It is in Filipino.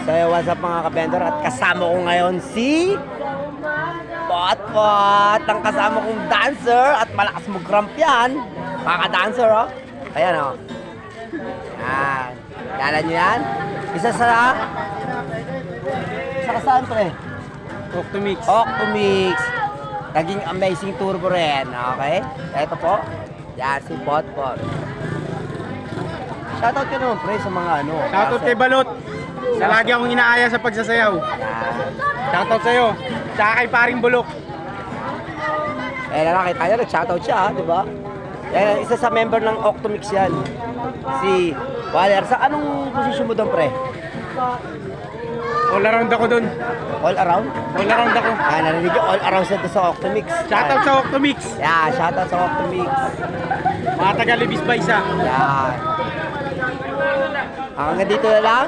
So, what's up mga kabendor? At kasama ko ngayon si Potpot, ang kasama kong dancer at malakas mag-cramp yan. Kaka-dancer, oh. Ayan, oh. Yan. Kala nyo yan? Isa sa saan, pre? Octomix. Octomix. Naging amazing turbo rin, okay? Ito po. Yan, si Potpot. Shoutout ka naman, pre, sa mga ano. Shoutout kay Balot. Sa lagi akong inaaya sa pagsasayaw. Yan. Shoutout sa'yo. Tsaka kay Paring Bulok. Eh, nakakita niya, nag-shoutout siya, di ba? Eh, isa sa member ng Octomix yan. Si Waller. Sa anong posisyon mo doon, pre? All around ako dun. All around? All around ako. Ah, narinig yung all around sa Octomix. Shoutout sa Octomix. Yeah, shoutout sa Octomix. Mga taga Libis Baysa. Yan. Hanggang dito na lang.